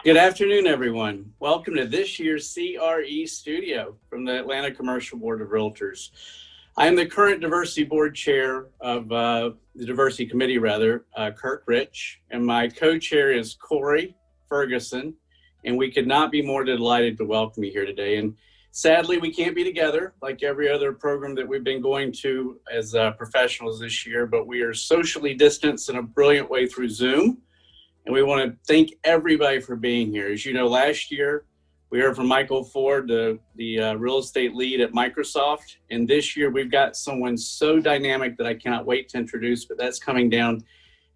Good afternoon, everyone. Welcome to this year's CRE studio from the Atlanta Commercial Board of Realtors. I am the current Diversity Board Chair of the Diversity Committee, Kirk Rich, and my co-chair is Corey Ferguson, and we could not be more delighted to welcome you here today. And sadly, we can't be together like every other program that we've been going to as professionals this year, but we are socially distanced in a brilliant way through Zoom. And we want to thank everybody for being here. As you know, last year, we heard from Michael Ford, the real estate lead at Microsoft. And this year, we've got someone so dynamic that I cannot wait to introduce, but that's coming down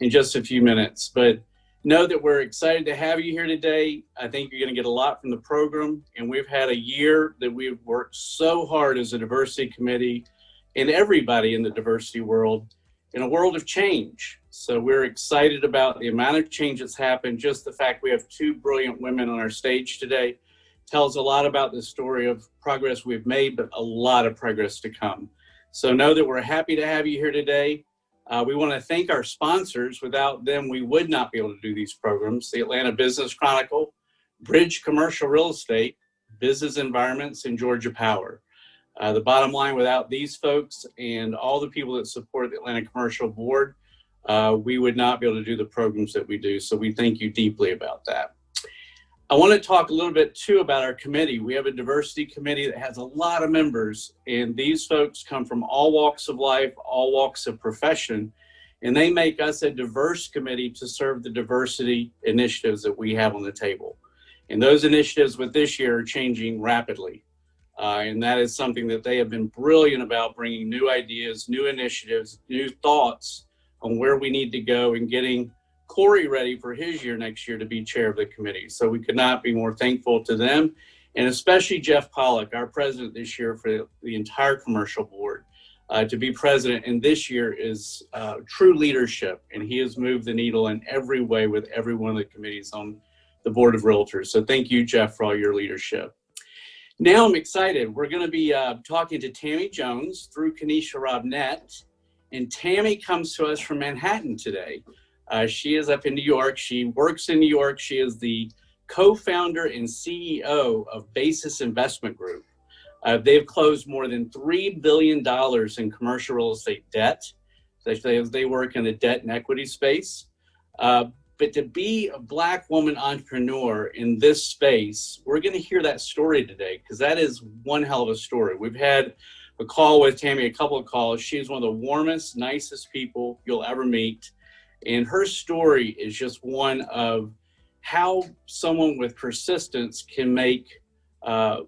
in just a few minutes. But know that we're excited to have you here today. I think you're going to get a lot from the program. And we've had a year that we've worked so hard as a diversity committee and everybody in the diversity world in a world of change. So we're excited about the amount of change that's happened. Just the fact we have two brilliant women on our stage today tells a lot about the story of progress we've made, but a lot of progress to come. So know that we're happy to have you here today. We want to thank our sponsors. Without them, we would not be able to do these programs. The Atlanta Business Chronicle, Bridge Commercial Real Estate, Business Environments, and Georgia Power. The bottom line, without these folks and all the people that support the Atlanta Commercial Board, we would not be able to do the programs that we do. So we thank you deeply about that. I want to talk a little bit too about our committee. We have a diversity committee that has a lot of members, and these folks come from all walks of life, all walks of profession, and they make us a diverse committee to serve the diversity initiatives that we have on the table. And those initiatives with this year are changing rapidly. And that is something that they have been brilliant about, bringing new ideas, new initiatives, new thoughts on where we need to go and getting Corey ready for his year next year to be chair of the committee. So we could not be more thankful to them, and especially Jeff Pollack, our president this year for the entire commercial board, to be president. And this year is true leadership, and he has moved the needle in every way with every one of the committees on the board of realtors. So thank you, Jeff, for all your leadership. Now I'm excited. We're going to be talking to Tammy Jones through Kenisha Robnett. And Tammy comes to us from Manhattan today. She is up in New York. She works in New York. She is the co-founder and CEO of Basis Investment Group. They've closed more than $3 billion in commercial real estate debt. They work in the debt and equity space. But to be a Black woman entrepreneur in this space, we're going to hear that story today, because that is one hell of a story. We've had a call with Tammy, a couple of calls. She's one of the warmest, nicest people you'll ever meet. And her story is just one of how someone with persistence can make a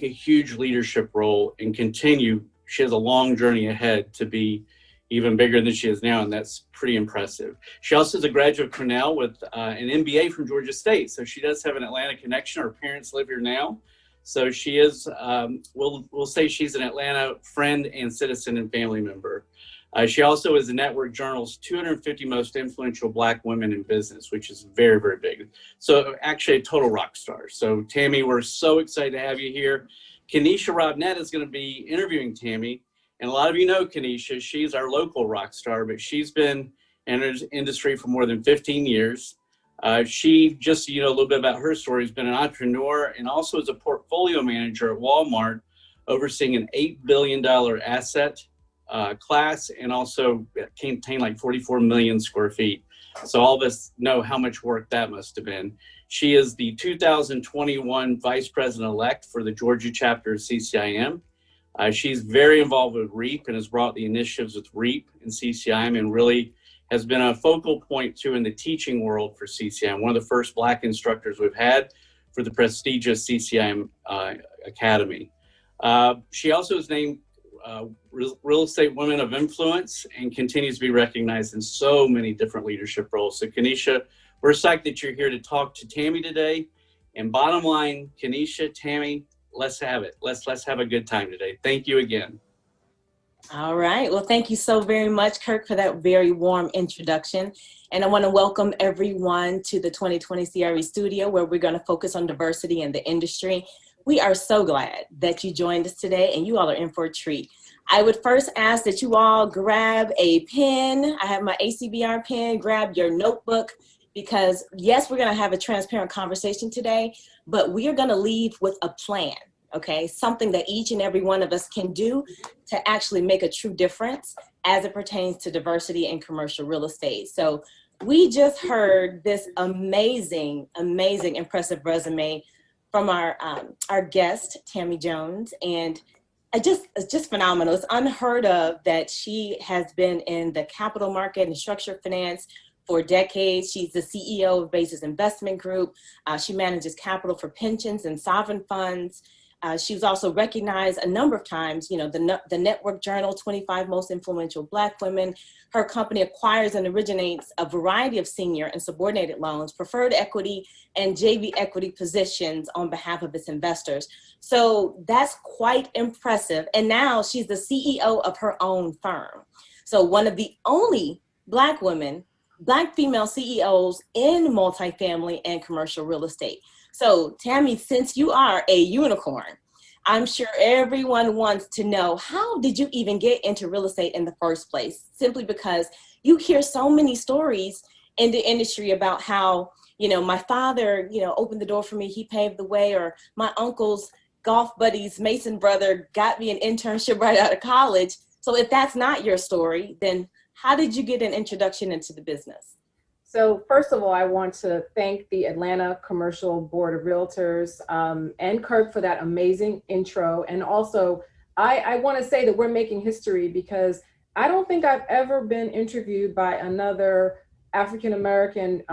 huge leadership role and continue. She has a long journey ahead to be even bigger than she is now, and that's pretty impressive. She also is a graduate of Cornell with an MBA from Georgia State, so she does have an Atlanta connection. Her parents live here now, so she is, we'll say she's an Atlanta friend and citizen and family member. She also is the Network Journal's 250 most influential Black women in business, which is very, very big. So actually a total rock star. So Tammy, we're so excited to have you here. Kenisha Robnett is going to be interviewing Tammy. And a lot of you know Kenisha. She's our local rock star, but she's been in the industry for more than 15 years. She, just so you know a little bit about her story, has been an entrepreneur and also is a portfolio manager at Walmart, overseeing an $8 billion asset class, and also contained like 44 million square feet. So all of us know how much work that must have been. She is the 2021 Vice President-elect for the Georgia chapter of CCIM. She's very involved with REAP and has brought the initiatives with REAP and CCIM, and really has been a focal point too in the teaching world for CCIM. One of the first Black instructors we've had for the prestigious CCIM Academy. She also is named Real Estate Women of Influence and continues to be recognized in so many different leadership roles. So Kenisha, we're psyched that you're here to talk to Tammy today. And bottom line, Kenisha, Tammy, let's have it. Let's have a good time today. Thank you again. All right. Well, thank you so very much, Kirk, for that very warm introduction. And I want to welcome everyone to the 2020 CRE studio, where we're going to focus on diversity in the industry. We are so glad that you joined us today, and you all are in for a treat. I would first ask that you all grab a pen. I have my ACBR pen, grab your notebook, because yes, we're gonna have a transparent conversation today, but we are gonna leave with a plan, okay? Something that each and every one of us can do to actually make a true difference as it pertains to diversity in commercial real estate. So we just heard this amazing, impressive resume from our guest, Tammy Jones, and it's just phenomenal. It's unheard of that she has been in the capital market and structured finance for decades. She's the CEO of Basis Investment Group. She manages capital for pensions and sovereign funds. She was also recognized a number of times, you know, the Network Journal, 25 Most Influential Black Women. Her company acquires and originates a variety of senior and subordinated loans, preferred equity, and JV equity positions on behalf of its investors. So that's quite impressive. And now she's the CEO of her own firm. So one of the only Black women, Black female CEOs in multifamily and commercial real estate. So Tammy, since you are a unicorn, I'm sure everyone wants to know, how did you even get into real estate in the first place? Simply because you hear so many stories in the industry about how, you know, my father, you know, opened the door for me, he paved the way, or my uncle's golf buddy's Mason brother got me an internship right out of college. So if that's not your story, then how did you get an introduction into the business? So first of all, I want to thank the Atlanta Commercial Board of Realtors and Kirk for that amazing intro. And also, I want to say that we're making history, because I don't think I've ever been interviewed by another African-American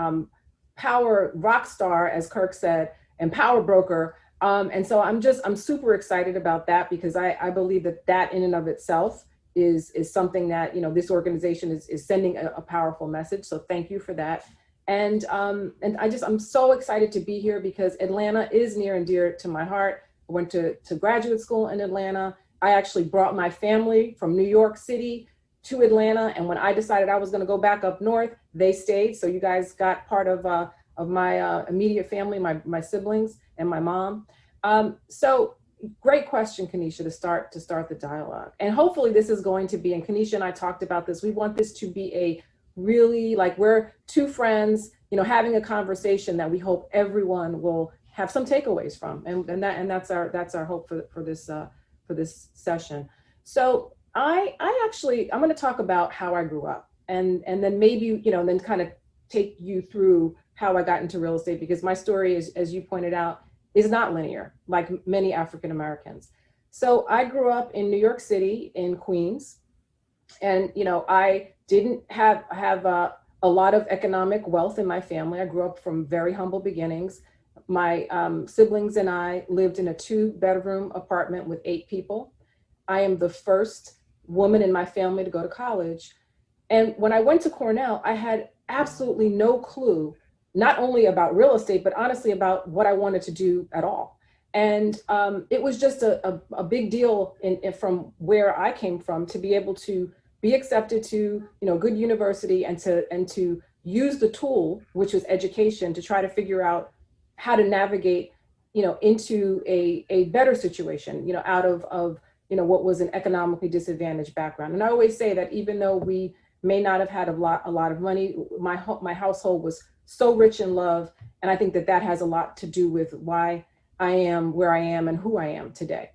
power rock star, as Kirk said, and power broker. And so I'm super excited about that, because I believe that in and of itself is something that, you know, this organization is sending a powerful message. So thank you for that. And I'm so excited to be here, because Atlanta is near and dear to my heart. I went to graduate school in Atlanta. I actually brought my family from New York City to Atlanta. And when I decided I was going to go back up north, they stayed. So you guys got part of my immediate family, my siblings and my mom. So great question, Kenisha, to start the dialogue. And hopefully this is going to be, and Kenisha and I talked about this, we want this to be a really, like, we're two friends, you know, having a conversation that we hope everyone will have some takeaways from. And that's our hope for this session. So I'm going to talk about how I grew up, and then maybe, you know, then kind of take you through how I got into real estate, because my story is, as you pointed out, is not linear, like many African Americans. So I grew up in New York City, in Queens, and, you know, I didn't have a lot of economic wealth in my family. I grew up from very humble beginnings. My siblings and I lived in a 2-bedroom apartment with 8 people. I am the first woman in my family to go to college. And when I went to Cornell, I had absolutely no clue, not only about real estate, but honestly about what I wanted to do at all. And it was just a big deal from where I came from, to be able to be accepted to, you know, good university, and to use the tool, which was education, to try to figure out how to navigate, you know, into a better situation, you know, out of you know, what was an economically disadvantaged background. And I always say that even though we may not have had a lot of money, my household was so rich in love. And I think that has a lot to do with why I am where I am and who I am today.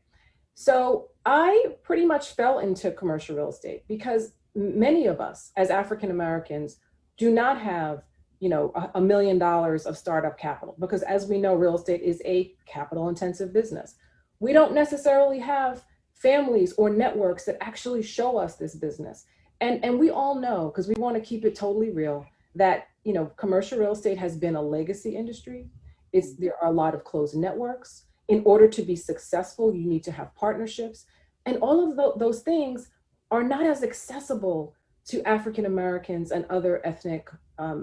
So I pretty much fell into commercial real estate because many of us as African Americans do not have, you know, $1 million of startup capital, because as we know, real estate is a capital intensive business. We don't necessarily have families or networks that actually show us this business. And we all know, because we want to keep it totally real, that, you know, commercial real estate has been a legacy industry. There are a lot of closed networks. In order to be successful, you need to have partnerships. And all of those things are not as accessible to African Americans and other ethnic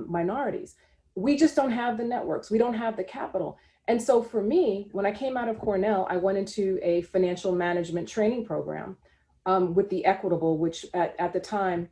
minorities. We just don't have the networks. We don't have the capital. And so for me, when I came out of Cornell, I went into a financial management training program with the Equitable, which at the time,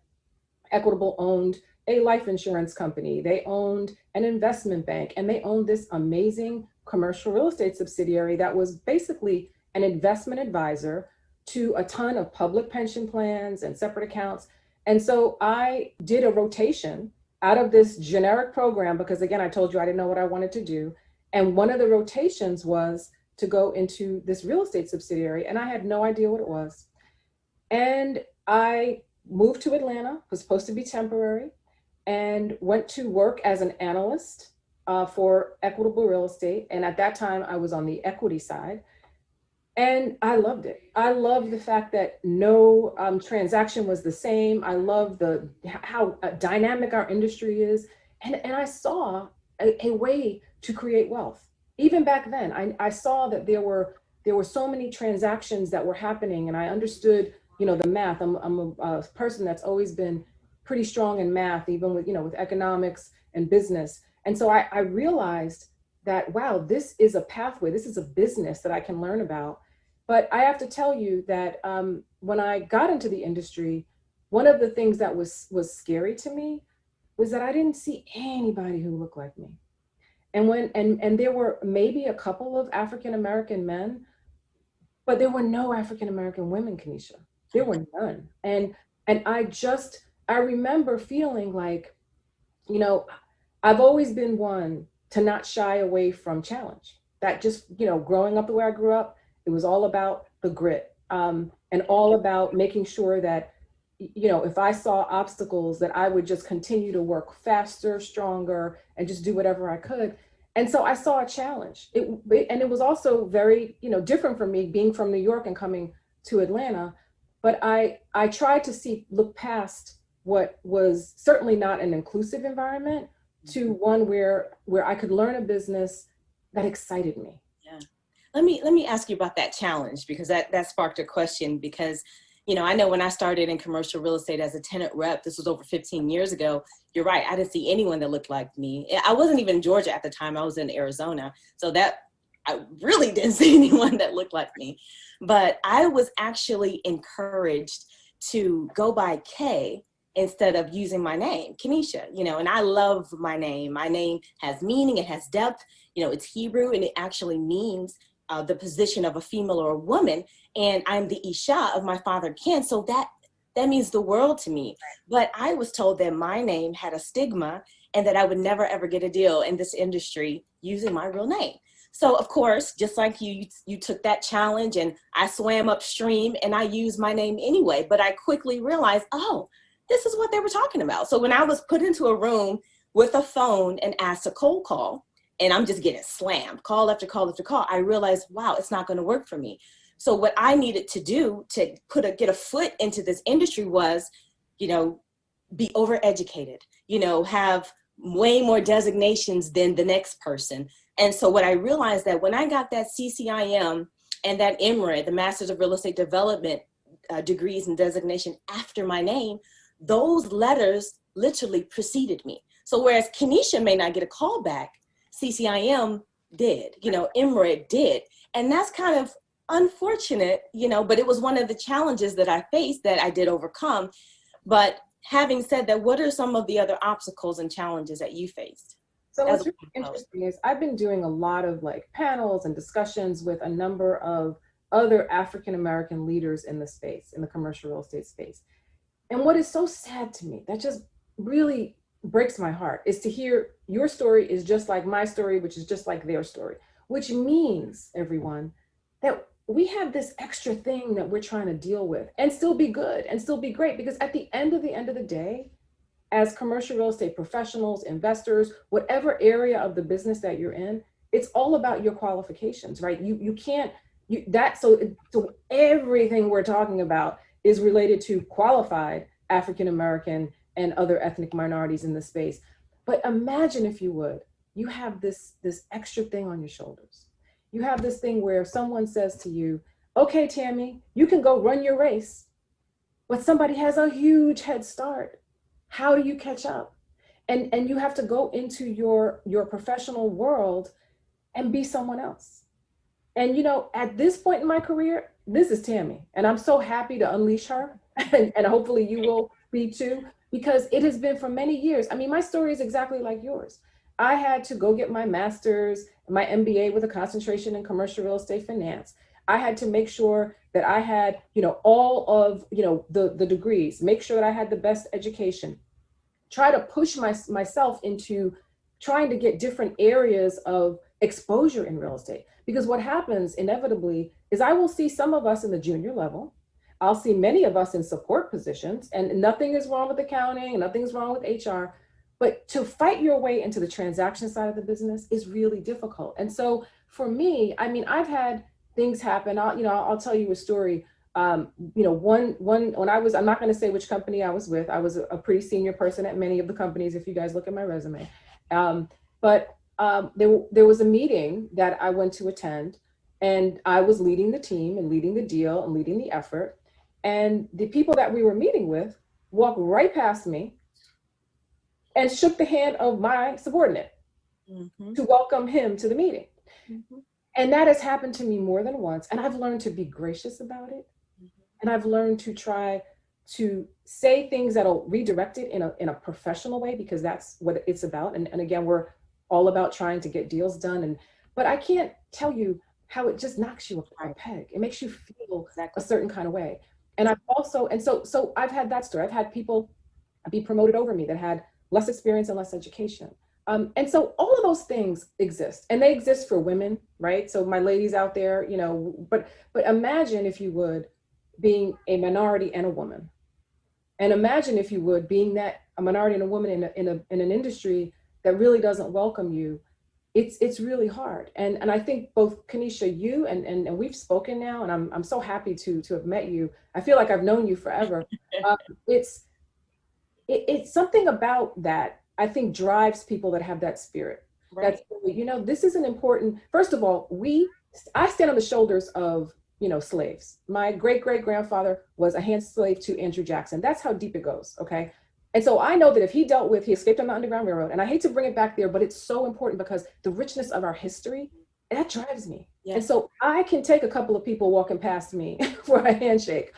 Equitable owned a life insurance company. They owned an investment bank, and they owned this amazing commercial real estate subsidiary that was basically an investment advisor to a ton of public pension plans and separate accounts. And so I did a rotation out of this generic program because, again, I told you I didn't know what I wanted to do. And one of the rotations was to go into this real estate subsidiary, and I had no idea what it was. And I moved to Atlanta, was supposed to be temporary, and went to work as an analyst for equitable real estate. And at that time, I was on the equity side. And I loved it. I loved the fact that no transaction was the same. I love how dynamic our industry is. And I saw a way to create wealth. Even back then, I saw that there were so many transactions that were happening, and I understood, the math. I'm a person that's always been pretty strong in math, even with, with economics and business. And so I realized that, wow, this is a pathway. This is a business that I can learn about. But I have to tell you that when I got into the industry, one of the things that was scary to me was that I didn't see anybody who looked like me. And there were maybe a couple of African-American men, but there were no African-American women, Kenisha. There were none. And I remember feeling like, I've always been one to not shy away from challenge. That just, growing up the way I grew up, it was all about the grit and all about making sure that, if I saw obstacles, that I would just continue to work faster, stronger, and just do whatever I could. And so I saw a challenge. And it was also very, different for me being from New York and coming to Atlanta. But I tried to look past what was certainly not an inclusive environment to one where I could learn a business that excited me. Yeah. Let me ask you about that challenge, because that sparked a question. Because, I know when I started in commercial real estate as a tenant rep, this was over 15 years ago. You're right. I didn't see anyone that looked like me. I wasn't even in Georgia at the time. I was in Arizona. So I really didn't see anyone that looked like me. But I was actually encouraged to go by K instead of using my name, Kenisha, and I love my name. My name has meaning, it has depth, it's Hebrew, and it actually means the position of a female or a woman. And I'm the Isha of my father Ken. So that means the world to me. But I was told that my name had a stigma and that I would never, ever get a deal in this industry using my real name. So of course, just like you took that challenge, and I swam upstream and I used my name anyway. But I quickly realized, oh, this is what they were talking about. So when I was put into a room with a phone and asked a cold call, and I'm just getting slammed, call after call after call, I realized, wow, it's not going to work for me. So what I needed to do to get a foot into this industry was, be overeducated, have way more designations than the next person. And so what I realized that when I got that CCIM and that MRED, the Masters of Real Estate Development degrees and designation after my name, those letters literally preceded me. So whereas Kenisha may not get a call back, CCIM did, MRED did. And that's kind of unfortunate, but it was one of the challenges that I faced that I did overcome. But having said that, what are some of the other obstacles and challenges that you faced? So what's really interesting is I've been doing a lot of panels and discussions with a number of other African-American leaders in the space, in the commercial real estate space. And what is so sad to me, that just really breaks my heart, is to hear your story is just like my story, which is just like their story, which means, everyone, that we have this extra thing that we're trying to deal with and still be good and still be great. Because at the end of the day, as commercial real estate professionals, investors, whatever area of the business that you're in, it's all about your qualifications, right? So everything we're talking about is related to qualified African-American and other ethnic minorities in the space. But imagine, if you would, you have this extra thing on your shoulders. You have this thing where someone says to you, okay, Tammy, you can go run your race, but somebody has a huge head start. How do you catch up? And you have to go into your professional world and be someone else. And at this point in my career, this is Tammy, and I'm so happy to unleash her, and hopefully you will be too, because it has been for many years. I mean, my story is exactly like yours. I had to go get my master's, my MBA with a concentration in commercial real estate finance. I had to make sure that I had, all of, the degrees, make sure that I had the best education, try to push myself into trying to get different areas of exposure in real estate. Because what happens inevitably is I will see some of us in the junior level. I'll see many of us in support positions, and nothing is wrong with accounting, nothing's wrong with HR. But to fight your way into the transaction side of the business is really difficult. And so for me, I mean, I've had things happen. I'll tell you a story. One when I'm not going to say which company I was with. I was a pretty senior person at many of the companies, if you guys look at my resume. But there was a meeting that I went to attend, and I was leading the team and leading the deal and leading the effort. And the people that we were meeting with walked right past me and shook the hand of my subordinate to welcome him to the meeting. And that has happened to me more than once. And I've learned to be gracious about it. And I've learned to try to say things that'll redirect it in a professional way, because that's what it's about. And again, we're all about trying to get deals done. But I can't tell you how it just knocks you off a peg. It makes you feel a certain kind of way. And I've also, so I've had that story. I've had people be promoted over me that had less experience and less education. And so all of those things exist, and they exist for women, right? So my ladies out there, but imagine, if you would, being a minority and a woman. And imagine, if you would, being that a minority and a woman in an industry that really doesn't welcome you. It's really hard. And I think both Kenisha, you and we've spoken now, and I'm so happy to have met you. I feel like I've known you forever. It's something about that, I think, drives people that have that spirit. Right. That's, this is an important, first of all, I stand on the shoulders of, slaves. My great-great-grandfather was a hand slave to Andrew Jackson. That's how deep it goes, okay? And so I know that if he escaped on the Underground Railroad, and I hate to bring it back there, but it's so important because the richness of our history, that drives me. Yeah. And so I can take a couple of people walking past me for a handshake.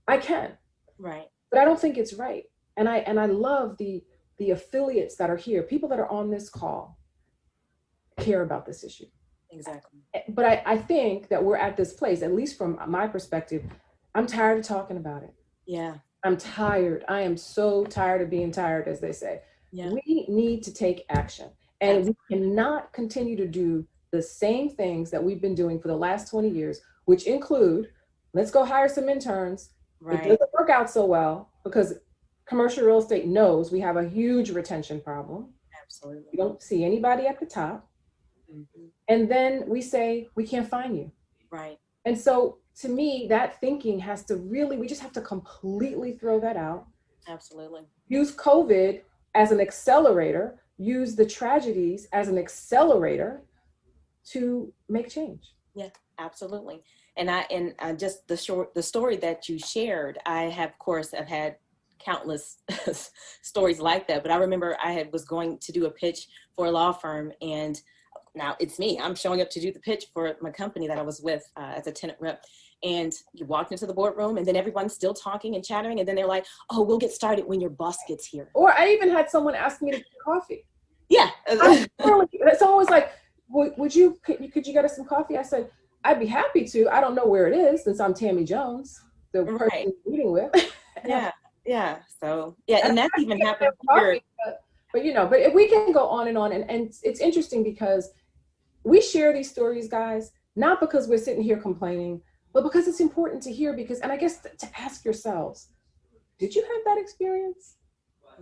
I can. Right. But I don't think it's right. And I love the affiliates that are here, people that are on this call care about this issue. Exactly. But I think that we're at this place, at least from my perspective, I'm tired of talking about it. Yeah. I'm tired. I am so tired of being tired, as they say. Yeah. We need to take action. And we cannot continue to do the same things that we've been doing for the last 20 years, which include, let's go hire some interns. Right. It doesn't work out so well because commercial real estate knows we have a huge retention problem. Absolutely. We don't see anybody at the top. Mm-hmm. And then we say, we can't find you. Right. And so to me, that thinking has to really, we just have to completely throw that out. Absolutely. Use COVID as an accelerator, use the tragedies as an accelerator to make change. Yeah, absolutely. And I just the story that you shared, I've had countless stories like that. But I remember I was going to do a pitch for a law firm, and now it's me. I'm showing up to do the pitch for my company that I was with as a tenant rep. And you walked into the boardroom, and then everyone's still talking and chattering. And then they're like, oh, we'll get started when your boss gets here. Or I even had someone ask me to get coffee. Yeah. Someone was like, could you get us some coffee? I said, I'd be happy to. I don't know where it is, since I'm Tammy Jones, the person you're meeting with. Yeah. Yeah. So, yeah. And that's even happened here. But if we can go on, and it's interesting because we share these stories, guys, not because we're sitting here complaining, but because it's important to hear, and I guess to ask yourselves, did you have that experience?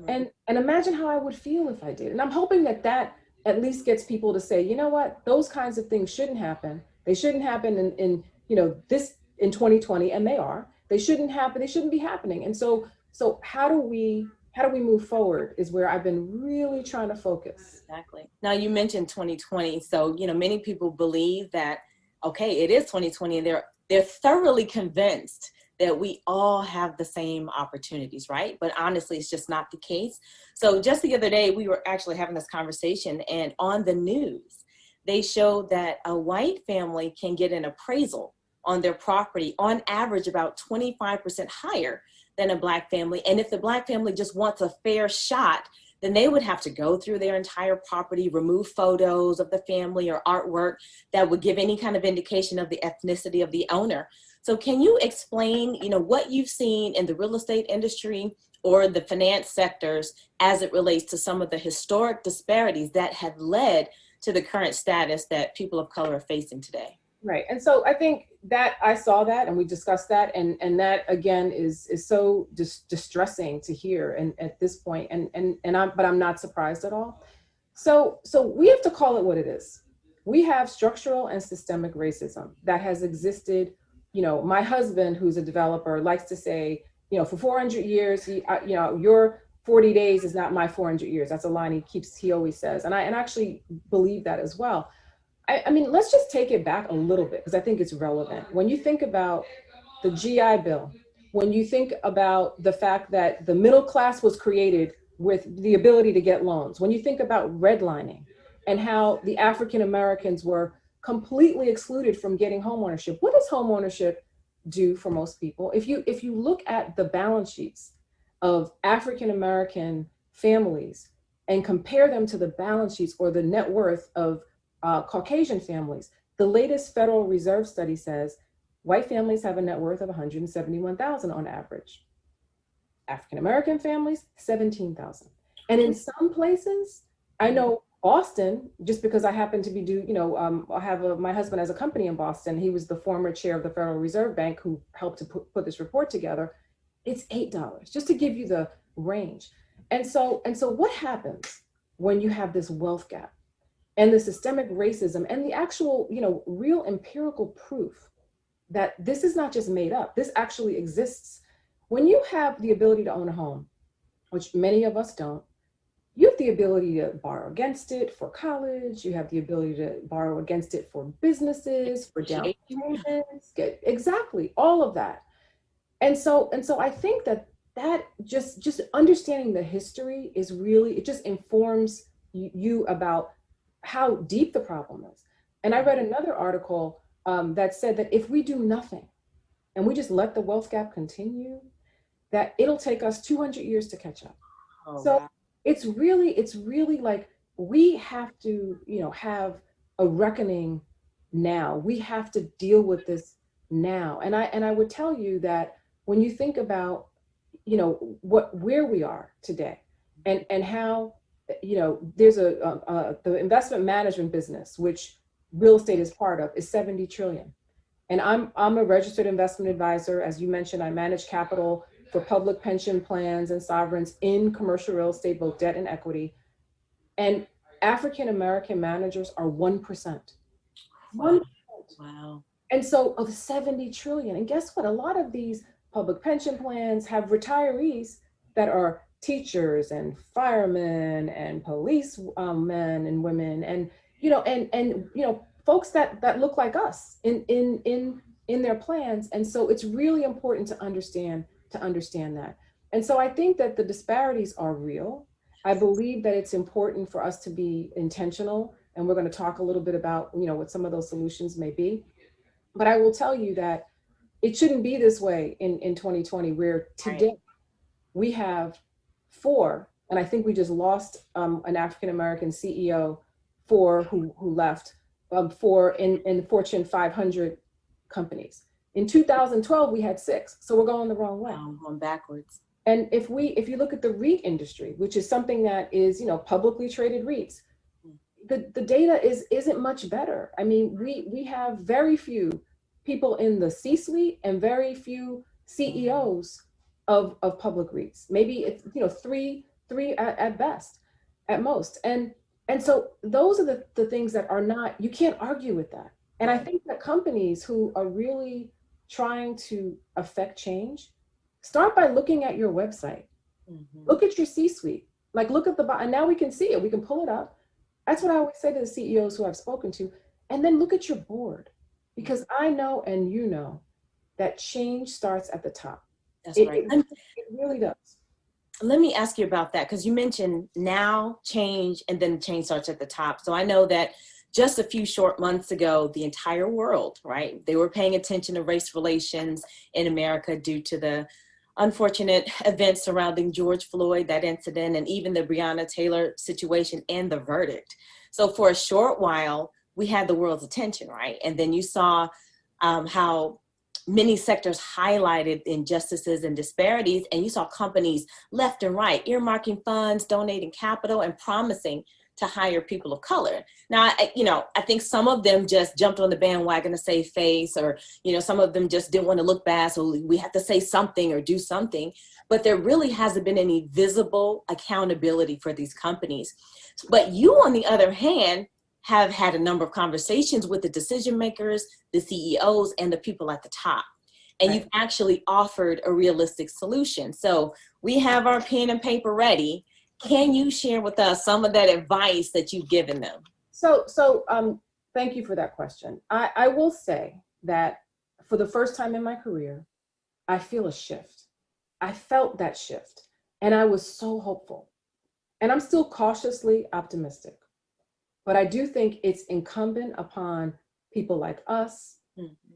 And imagine how I would feel if I did. And I'm hoping that at least gets people to say, you know what, those kinds of things shouldn't happen. They shouldn't happen in 2020, and they are. They shouldn't happen. They shouldn't be happening. And so how do we move forward is where I've been really trying to focus. Exactly. Now you mentioned 2020. So, many people believe that, okay, it is 2020, and they're thoroughly convinced that we all have the same opportunities, right? But honestly, it's just not the case. So just the other day, we were actually having this conversation, and on the news, they showed that a white family can get an appraisal on their property on average about 25% higher than a Black family. And if the Black family just wants a fair shot, then they would have to go through their entire property, remove photos of the family or artwork that would give any kind of indication of the ethnicity of the owner. So can you explain, what you've seen in the real estate industry or the finance sectors as it relates to some of the historic disparities that have led to the current status that people of color are facing today? Right. And so I think that I saw that and we discussed that. And that again is so distressing to hear and at this point. But I'm not surprised at all. So we have to call it what it is. We have structural and systemic racism that has existed. My husband, who's a developer, likes to say, for 400 years, your 40 days is not my 400 years. That's a line he always says. And I actually believe that as well. I mean, let's just take it back a little bit because I think it's relevant. When you think about the GI Bill, when you think about the fact that the middle class was created with the ability to get loans, when you think about redlining and how the African Americans were completely excluded from getting homeownership, what does homeownership do for most people? If you look at the balance sheets of African American families and compare them to the balance sheets or the net worth of Caucasian families, the latest Federal Reserve study says white families have a net worth of $171,000 on average. African American families, $17,000. And in some places, I know Boston, just because I happen to be I have my husband has a company in Boston. He was the former chair of the Federal Reserve Bank who helped to put this report together. It's $8, just to give you the range. And so what happens when you have this wealth gap and the systemic racism and the actual, real empirical proof that this is not just made up, this actually exists. When you have the ability to own a home, which many of us don't, you have the ability to borrow against it for college. You have the ability to borrow against it for businesses, for down payments, exactly, all of that. And so I think that just understanding the history is really, it just informs you about how deep the problem is. And I read another article that said that if we do nothing and we just let the wealth gap continue, that it'll take us 200 years to catch up. Oh, so wow. It's really like we have to, have a reckoning now. We have to deal with this now. And I would tell you that when you think about, where we are today and how, there's the investment management business, which real estate is part of, is 70 trillion. And I'm a registered investment advisor. As you mentioned, I manage capital for public pension plans and sovereigns in commercial real estate, both debt and equity. And African-American managers are 1%. 1%. Wow. And so of 70 trillion, and guess what? A lot of these public pension plans have retirees that are teachers and firemen and police men and women, and folks that look like us in their plans. And so it's really important to understand that. And so I think that the disparities are real. I believe that it's important for us to be intentional, and we're going to talk a little bit about what some of those solutions may be. But I will tell you that it shouldn't be this way in 2020, where today we have 4, and I think we just lost an African-American CEO, 4 who left, 4 in Fortune 500 companies. In 2012, we had 6, so we're going the wrong way. Going backwards. And if you look at the REIT industry, which is something that is publicly traded REITs, the data isn't much better. I mean, we have very few people in the C-suite and very few CEOs of public REITs. Maybe it's 3 at best, at most. And so those are the things that are not, you can't argue with that. And I think that companies who are really trying to affect change, start by looking at your website. Mm-hmm. Look at your C-suite. Like look at and now we can see it, we can pull it up. That's what I always say to the CEOs who I've spoken to. And then look at your board, because I know and you know that change starts at the top. That's right. It really does. Let me ask you about that, because you mentioned now, change, and then change starts at the top. So I know that just a few short months ago, the entire world, right, they were paying attention to race relations in America due to the unfortunate events surrounding George Floyd, that incident, and even the Breonna Taylor situation and the verdict. So for a short while, we had the world's attention, right? And then you saw how many sectors highlighted injustices and disparities, and you saw companies left and right earmarking funds, donating capital, and promising to hire people of color. Now, I think some of them just jumped on the bandwagon to save face, or, some of them just didn't want to look bad, so we have to say something or do something. But there really hasn't been any visible accountability for these companies. But you, on the other hand, have had a number of conversations with the decision makers, the CEOs, and the people at the top. And you've actually offered a realistic solution. So we have our pen and paper ready. Can you share with us some of that advice that you've given them? So thank you for that question. I will say that for the first time in my career, I feel a shift. I felt that shift, and I was so hopeful. And I'm still cautiously optimistic. But I do think it's incumbent upon people like us,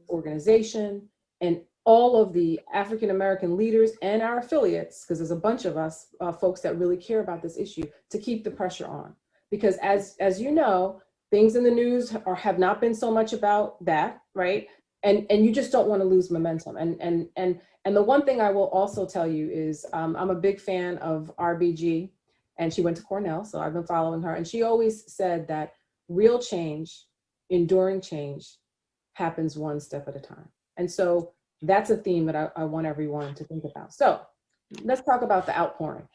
organization, and all of the African-American leaders and our affiliates, because there's a bunch of us, folks that really care about this issue, to keep the pressure on. Because as you know, things in the news have not been so much about that, right? And you just don't want to lose momentum. And the one thing I will also tell you is I'm a big fan of RBG, and she went to Cornell, so I've been following her. And she always said that real change, enduring change, happens one step at a time. And so that's a theme that I want everyone to think about. So let's talk about the outpouring.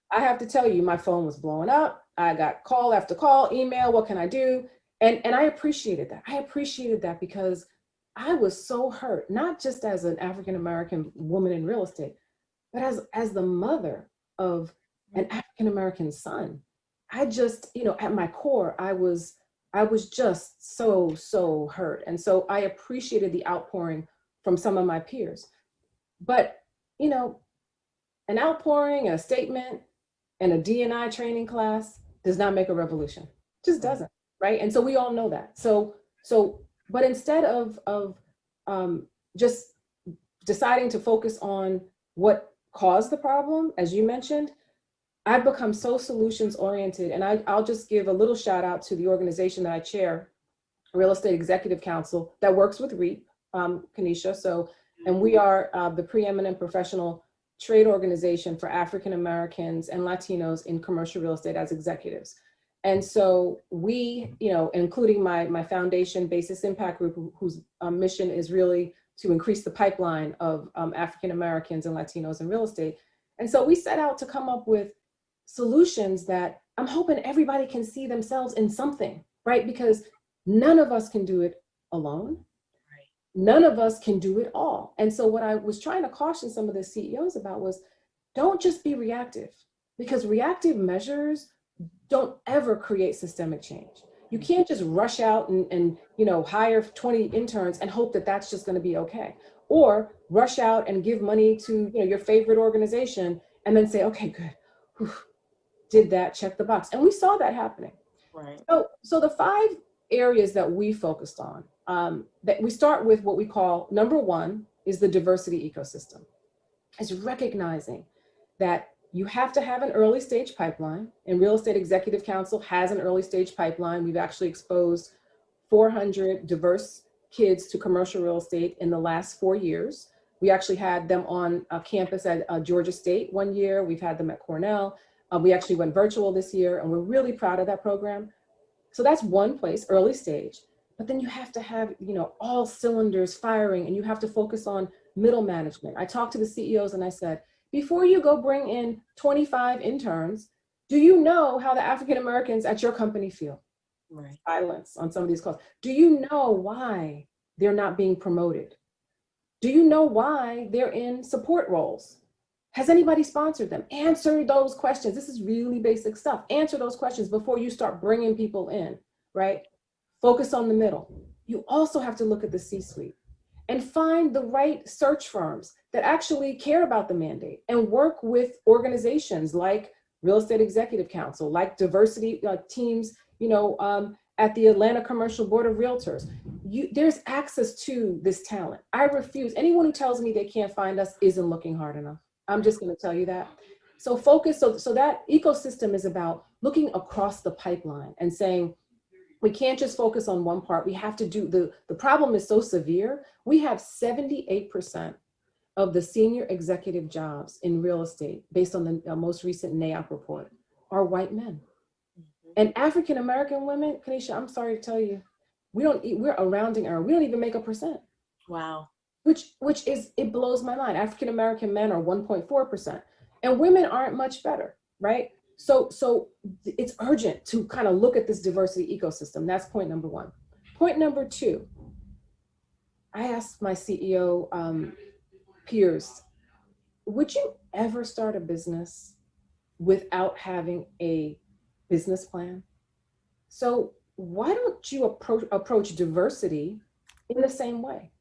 I have to tell you, my phone was blowing up. I got call after call, email, what can I do? And I appreciated that. I appreciated that because I was so hurt, not just as an African-American woman in real estate, but as the mother of an African-American son. I just, at my core, I was just so hurt. And so I appreciated the outpouring from some of my peers. But, an outpouring, a statement, and a D&I training class does not make a revolution. It just doesn't, right? And so we all know that. But instead of just deciding to focus on what caused the problem, as you mentioned, I've become so solutions oriented. And I'll just give a little shout out to the organization that I chair, Real Estate Executive Council, that works with REAP, Kenisha. And we are the preeminent professional trade organization for African Americans and Latinos in commercial real estate as executives. And so we, including my foundation, Basis Impact Group, whose mission is really to increase the pipeline of African Americans and Latinos in real estate. And so we set out to come up with solutions that I'm hoping everybody can see themselves in something, right? Because none of us can do it alone. Right. None of us can do it all. And so what I was trying to caution some of the CEOs about was, don't just be reactive, because reactive measures don't ever create systemic change. You can't just rush out and hire 20 interns and hope that that's just going to be okay. Or rush out and give money to your favorite organization and then say, okay, good. Whew. Did that, check the box. And we saw that happening. Right. So the 5 areas that we focused on, that we start with what we call, number 1 is the diversity ecosystem. It's recognizing that you have to have an early stage pipeline, and Real Estate Executive Council has an early stage pipeline. We've actually exposed 400 diverse kids to commercial real estate in the last 4 years. We actually had them on a campus at Georgia State one year. We've had them at Cornell. We actually went virtual this year, and we're really proud of that program. So that's one place, early stage. But then you have to have, all cylinders firing, and you have to focus on middle management. I talked to the CEOs and I said, before you go bring in 25 interns, do you know how the African Americans at your company feel? Right. Silence on some of these calls. Do you know why they're not being promoted? Do you know why they're in support roles? Has anybody sponsored them? Answer those questions. This is really basic stuff. Answer those questions before you start bringing people in, right? Focus on the middle. You also have to look at the C-suite and find the right search firms that actually care about the mandate and work with organizations like Real Estate Executive Council, like diversity teams, at the Atlanta Commercial Board of Realtors. there's access to this talent. I refuse. Anyone who tells me they can't find us isn't looking hard enough. I'm just going to tell you that. So focus. So that ecosystem is about looking across the pipeline and saying, we can't just focus on one part. We have to do the problem is so severe. We have 78% of the senior executive jobs in real estate, based on the most recent NAIOP report, are white men. And African-American women, Kenisha, I'm sorry to tell you, we're a rounding error. We don't even make 1%. Wow. Which is, it blows my mind. African-American men are 1.4%, and women aren't much better, right? So it's urgent to kind of look at this diversity ecosystem. That's point number one. Point number two, I asked my CEO peers, would you ever start a business without having a business plan? So why don't you approach diversity in the same way?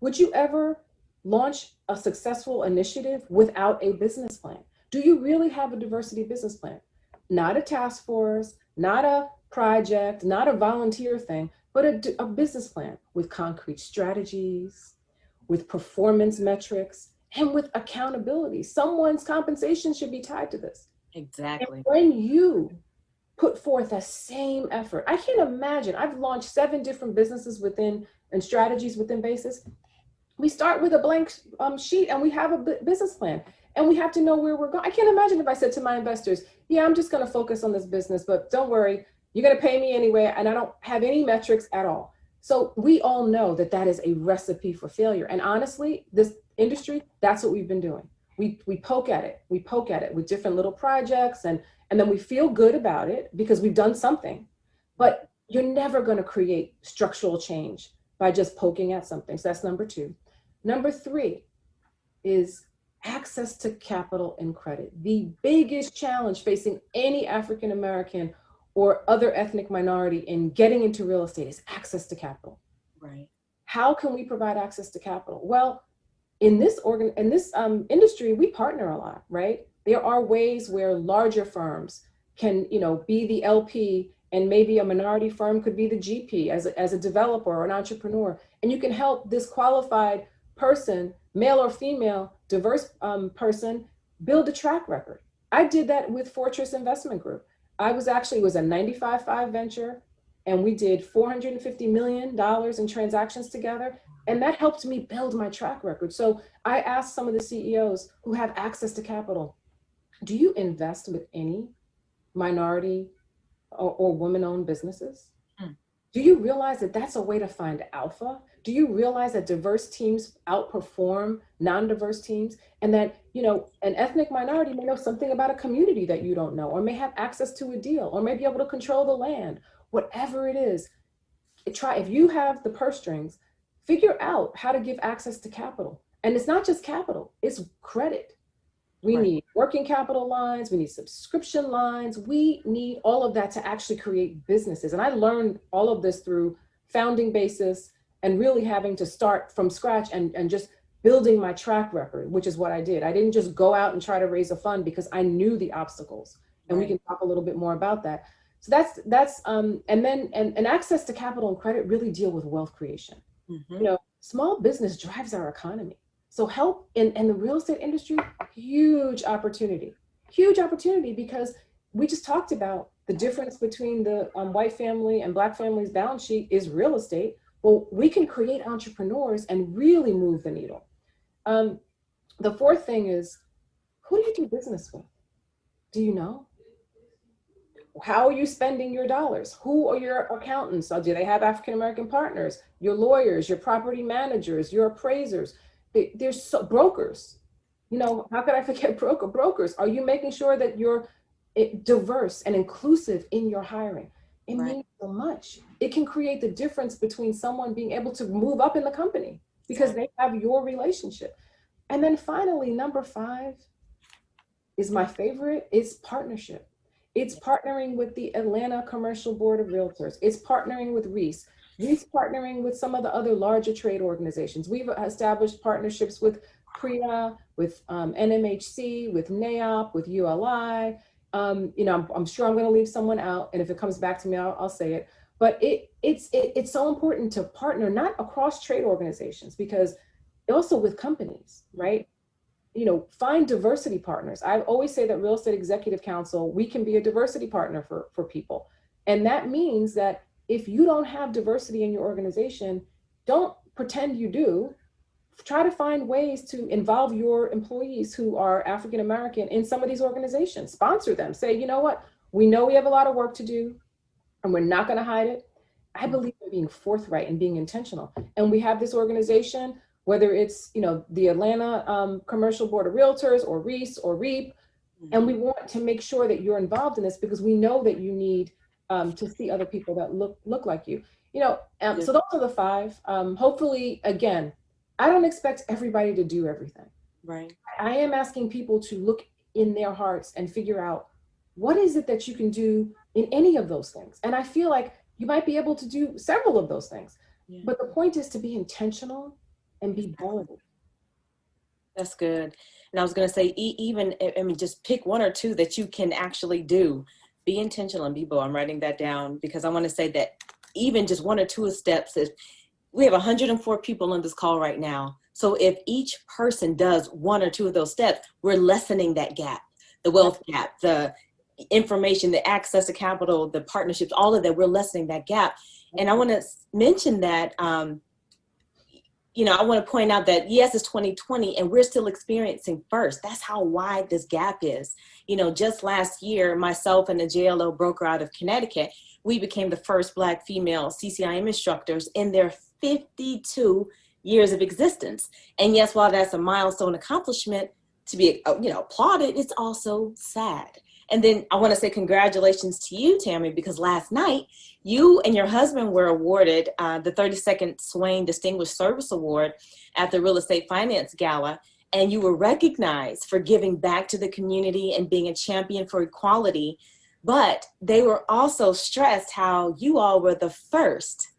Would you ever launch a successful initiative without a business plan? Do you really have a diversity business plan? Not a task force, not a project, not a volunteer thing, but a business plan with concrete strategies, with performance metrics, and with accountability. Someone's compensation should be tied to this. Exactly. And when you put forth the same effort, I can't imagine, I've launched 7 different businesses and strategies within Basis. We start with a blank sheet and we have a business plan, and we have to know where we're going. I can't imagine if I said to my investors, yeah, I'm just going to focus on this business, but don't worry, you're going to pay me anyway, and I don't have any metrics at all. So we all know that that is a recipe for failure. And honestly, this industry, that's what we've been doing. We poke at it. We poke at it with different little projects, and then we feel good about it because we've done something. But you're never going to create structural change by just poking at something. So that's number 2. Number 3 is access to capital and credit. The biggest challenge facing any African American or other ethnic minority in getting into real estate is access to capital. Right. How can we provide access to capital? Well, in this industry, we partner a lot, right? There are ways where larger firms can, be the LP, and maybe a minority firm could be the GP as a developer or an entrepreneur, and you can help this qualified person, male or female, diverse person, build a track record. I did that with Fortress Investment Group. It was a 95-5 venture, and we did $450 million in transactions together. And that helped me build my track record. So I asked some of the CEOs who have access to capital, do you invest with any minority or woman-owned businesses? Do you realize that that's a way to find alpha? Do you realize that diverse teams outperform non-diverse teams? And that, an ethnic minority may know something about a community that you don't know, or may have access to a deal, or may be able to control the land, whatever it is. If you have the purse strings, figure out how to give access to capital. And it's not just capital, it's credit. We need working capital lines, we need subscription lines, we need all of that to actually create businesses. And I learned all of this through founding Basis and really having to start from scratch and just building my track record, which is what I did. I didn't just go out and try to raise a fund because I knew the obstacles. And we can talk a little bit more about that. So that's and access to capital and credit really deal with wealth creation. Small business drives our economy. So help in the real estate industry, huge opportunity because we just talked about the difference between the white family and Black family's balance sheet is real estate. Well, we can create entrepreneurs and really move the needle. The 4th thing is, who do you do business with? Do you know? How are you spending your dollars? Who are your accountants? Do they have African-American partners? Your lawyers, your property managers, your appraisers? There's brokers. How could I forget brokers? Are you making sure that you're diverse and inclusive in your hiring? It means so much. It can create the difference between someone being able to move up in the company because they have your relationship. And then finally, number 5 is my favorite. It's partnership. It's partnering with the Atlanta Commercial Board of Realtors. It's partnering with Reese partnering with some of the other larger trade organizations. We've established partnerships with CREA, with NMHC, with NAIOP, with ULI. I'm sure I'm going to leave someone out, and if it comes back to me, I'll say it. But it's so important to partner, not across trade organizations, because also with companies, right? You know, find diversity partners. I always say that Real Estate Executive Council, we can be a diversity partner for people. And that means that if you don't have diversity in your organization, don't pretend you do. Try to find ways to involve your employees who are African American in some of these organizations. Sponsor them. Say, you know what? We know we have a lot of work to do, and we're not going to hide it. I believe in being forthright and being intentional. And we have this organization, whether it's, you know, the Atlanta Commercial Board of Realtors or REIS or REAP, and we want to make sure that you're involved in this because we know that you need to see other people that look like you. You know, so those are the 5. Hopefully, again, I don't expect everybody to do everything. Right. I am asking people to look in their hearts and figure out what is it that you can do in any of those things. And I feel like you might be able to do several of those things. Yeah. But the point is to be intentional and be bold. That's good. And I was going to say, even, I mean, just pick 1 or 2 that you can actually do. Be intentional and be bold. I'm writing that down because I want to say that even just 1 or 2 steps is, we have 104 people on this call right now. So if each person does 1 or 2 of those steps, we're lessening that gap, the wealth gap, the information, the access to capital, the partnerships, all of that, we're lessening that gap. And I want to mention that, you know, I want to point out that yes, it's 2020 and we're still experiencing first. That's how wide this gap is. You know, just last year, myself and a JLO broker out of Connecticut, we became the first Black female CCIM instructors in their 52 years of existence. And yes, while that's a milestone accomplishment to be, you know, applauded, it's also sad. And then I want to say congratulations to you, Tammy, because last night you and your husband were awarded the 32nd Swain Distinguished Service Award at the Real Estate Finance Gala. And you were recognized for giving back to the community and being a champion for equality. But they were also stressed how you all were the first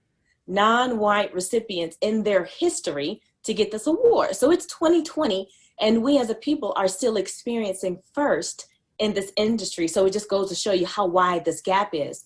non-white recipients in their history to get this award. So it's 2020, and we as a people are still experiencing first in this industry. So it just goes to show you how wide this gap is.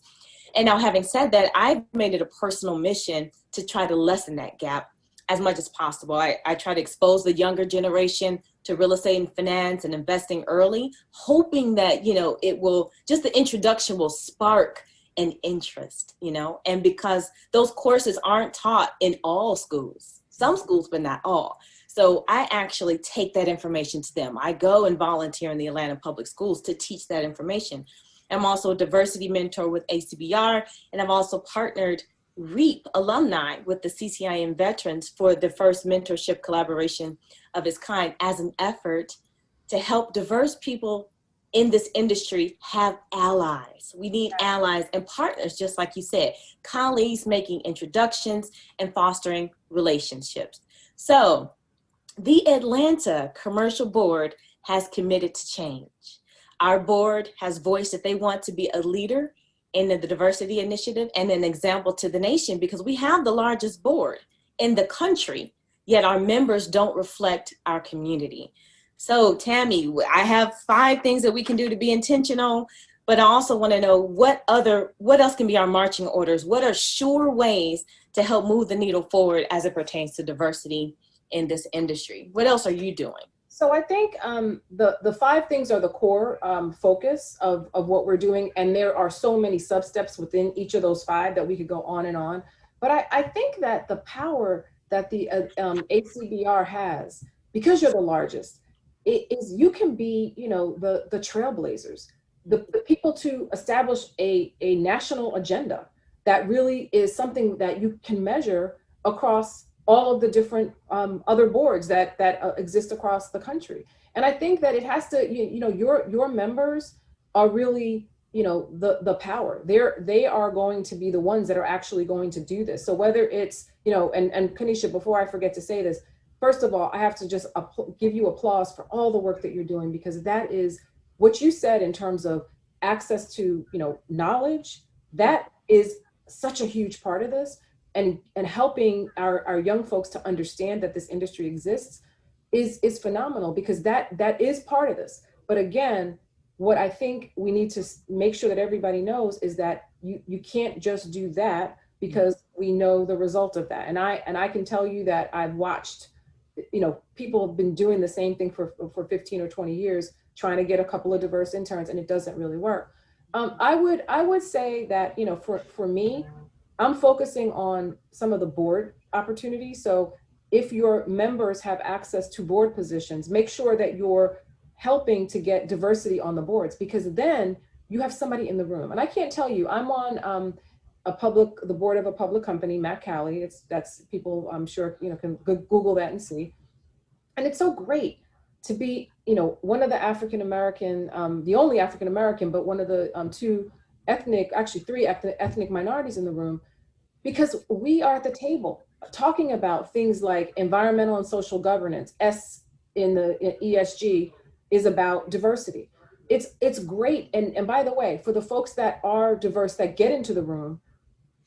And now, having said that, I've made it a personal mission to try to lessen that gap as much as possible. I try to expose the younger generation to real estate and finance and investing early, hoping that, you know, it will, just the introduction will spark an interest, you know, and because those courses aren't taught in all schools, some schools, but not all. So I actually take that information to them. I go and volunteer in the Atlanta Public Schools to teach that information. I'm also a diversity mentor with ACBR, and I've also partnered REAP alumni with the CCIM veterans for the first mentorship collaboration of its kind as an effort to help diverse people in this industry have allies. We need allies and partners, just like you said, colleagues making introductions and fostering relationships. So the Atlanta Commercial Board has committed to change. Our board has voiced that they want to be a leader in the diversity initiative and an example to the nation, because we have the largest board in the country, yet our members don't reflect our community. So Tammy, I have 5 things that we can do to be intentional, but I also want to know what else can be our marching orders? What are sure ways to help move the needle forward as it pertains to diversity in this industry? What else are you doing? So I think the 5 things are the core focus of what we're doing. And there are so many sub-steps within each of those 5 that we could go on and on. But I think that the power that the ACBR has, because you're the largest, is you can be, you know, the trailblazers, the people to establish a national agenda that really is something that you can measure across all of the different other boards that exist across the country. And I think that it has to, you know, your members are really, you know, the power. They are going to be the ones that are actually going to do this. So whether it's, you know, and Kenisha, before I forget to say this, first of all, I have to just give you applause for all the work that you're doing, because that is what you said in terms of access to, you know, knowledge. That is such a huge part of this. And helping our young folks to understand that this industry exists is phenomenal, because that is part of this. But again, what I think we need to make sure that everybody knows is that you can't just do that because we know the result of that. And I can tell you that I've watched, people have been doing the same thing for 15 or 20 years, trying to get a couple of diverse interns, and it doesn't really work. I would say that, for me, I'm focusing on some of the board opportunities. So if your members have access to board positions, make sure that you're helping to get diversity on the boards, because then you have somebody in the room. And I can't tell you, I'm on the board of a public company, Matt Cali. That's people, I'm sure, can Google that and see. And it's so great to be, one of the African-American, the only African-American, but one of the three ethnic minorities in the room, because we are at the table talking about things like environmental and social governance. S in ESG is about diversity. It's great. And by the way, for the folks that are diverse that get into the room,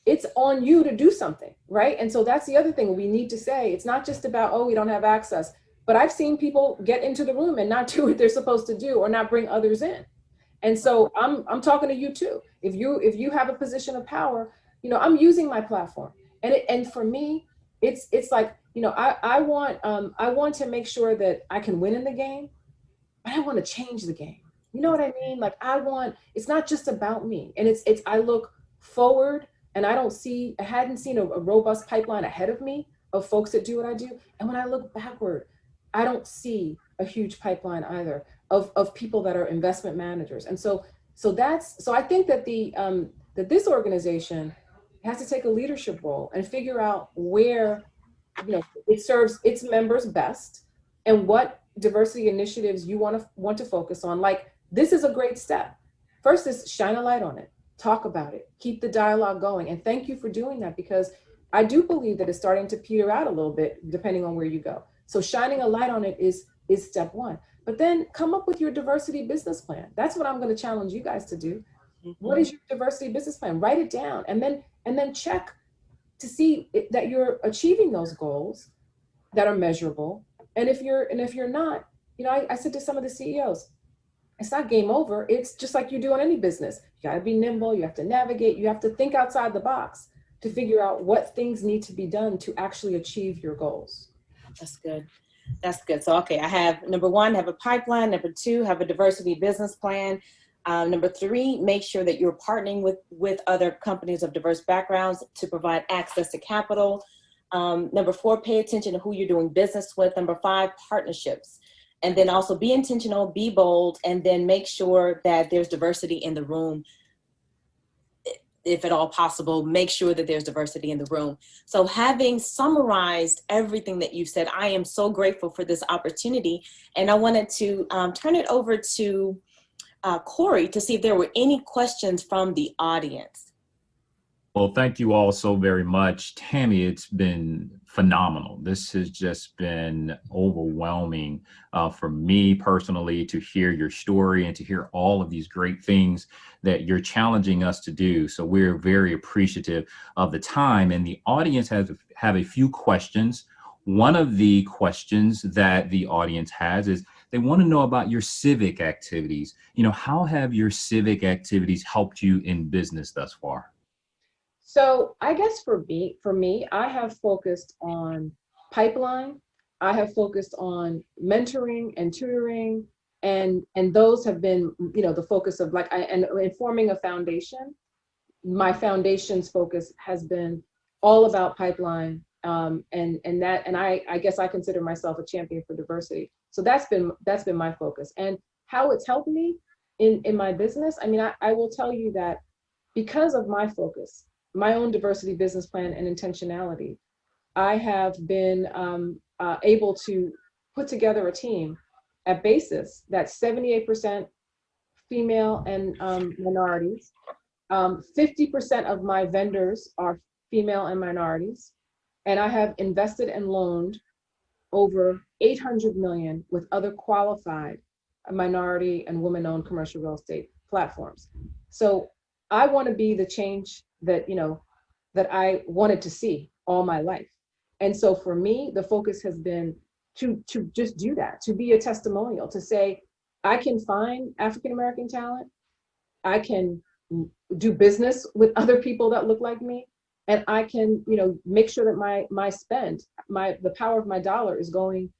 it's on you to do something, right? And so that's the other thing we need to say. It's not just about, oh, we don't have access, but I've seen people get into the room and not do what they're supposed to do or not bring others in. And so I'm talking to you too. If you have a position of power, I'm using my platform. And for me, it's like, I want to make sure that I can win in the game, but I want to change the game. You know what I mean? Like it's not just about me. And I look forward, and I hadn't seen a robust pipeline ahead of me of folks that do what I do. And when I look backward, I don't see a huge pipeline either of people that are investment managers. And so I think that that this organization has to take a leadership role and figure out where, it serves its members best and what diversity initiatives you want to focus on. Like, this is a great step. First is shine a light on it, talk about it, keep the dialogue going. And thank you for doing that, because I do believe that it's starting to peter out a little bit depending on where you go. So shining a light on it is step one. But then come up with your diversity business plan. That's what I'm going to challenge you guys to do. Mm-hmm. What is your diversity business plan? Write it down, and then check to see that you're achieving those goals that are measurable. And if you're not, I said to some of the CEOs, it's not game over. It's just like you do in any business. You got to be nimble. You have to navigate. You have to think outside the box to figure out what things need to be done to actually achieve your goals. That's good. That's good. So, okay, I have number one, have a pipeline. Number two, have a diversity business plan. Number three, make sure that you're partnering with other companies of diverse backgrounds to provide access to capital. Number four, pay attention to who you're doing business with. Number five, partnerships. And then also be intentional, be bold, and then make sure that there's diversity in the room. If at all possible, make sure that there's diversity in the room. So having summarized everything that you've said, I am so grateful for this opportunity. And I wanted to turn it over to Corey to see if there were any questions from the audience. Well, thank you all so very much. Tammy, it's been phenomenal. This has just been overwhelming for me personally to hear your story and to hear all of these great things that you're challenging us to do. So we're very appreciative of the time, and the audience have a few questions. One of the questions that the audience has is they want to know about your civic activities. How have your civic activities helped you in business thus far? So I guess for me, I have focused on pipeline. I have focused on mentoring and tutoring, and those have been, the focus of and forming a foundation. My foundation's focus has been all about pipeline, and I guess I consider myself a champion for diversity. So that's been my focus, and how it's helped me in my business. I mean, I will tell you that because of my focus, my own diversity business plan and intentionality, I have been able to put together a team at basis that's 78% female and minorities. 50% of my vendors are female and minorities. And I have invested and loaned over 800 million with other qualified minority and women-owned commercial real estate platforms. So I want to be the change that, that I wanted to see all my life. And so for me, the focus has been to just do that, to be a testimonial, to say, I can find African-American talent. I can do business with other people that look like me. And I can, make sure that my spend, the power of my dollar is going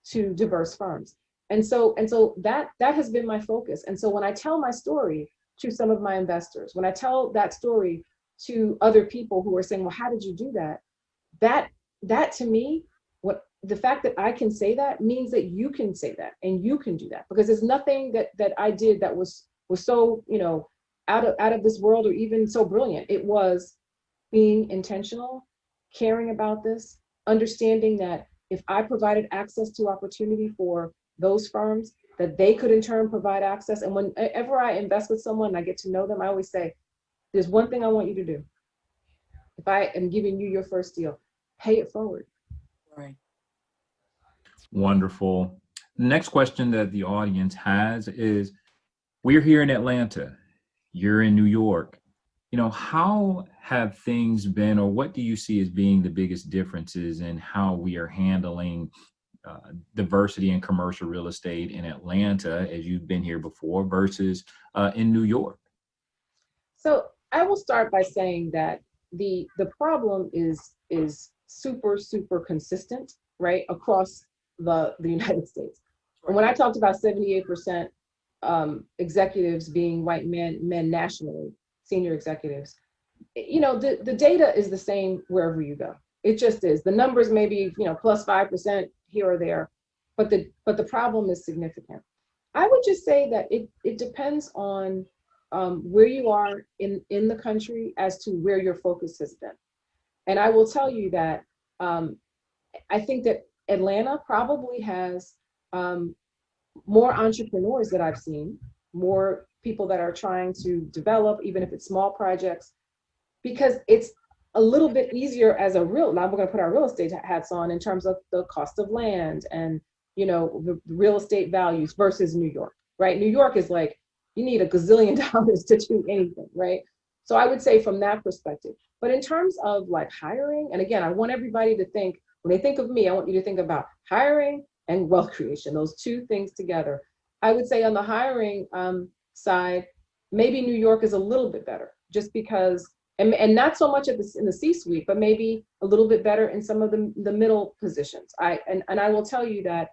to diverse firms. And so that has been my focus. And so when I tell my story to some of my investors, when I tell that story to other people who are saying, well, how did you do that? That to me, what the fact that I can say that means that you can say that and you can do that, because there's nothing that I did that was so, out of this world or even so brilliant. It was being intentional, caring about this, understanding that if I provided access to opportunity for those firms, that they could in turn provide access. And whenever I invest with someone and I get to know them, I always say, there's one thing I want you to do. If I am giving you your first deal, pay it forward. Right. Wonderful. The next question that the audience has is, we're here in Atlanta, you're in New York. How have things been, or what do you see as being the biggest differences in how we are handling diversity in commercial real estate in Atlanta, as you've been here before, versus in New York? So I will start by saying that the problem is super consistent, right, across the United States. And when I talked about 78% executives being white men nationally, senior executives, the data is the same wherever you go. It just is. The numbers may be, plus 5% here or there, but the problem is significant. I would just say that it depends on where you are in the country as to where your focus has been. And I will tell you that I think that Atlanta probably has more entrepreneurs that I've seen, more people that are trying to develop, even if it's small projects, because it's a little bit easier as now we're going to put our real estate hats on in terms of the cost of land and, the real estate values versus New York, right? New York is like, you need $1 gazillion to do anything, right? So I would say from that perspective. But in terms of like hiring, and again, I want everybody to think, when they think of me, I want you to think about hiring and wealth creation, those two things together. I would say on the hiring side, maybe New York is a little bit better, just because, and not so much in the C-suite, but maybe a little bit better in some of the middle positions. And I will tell you that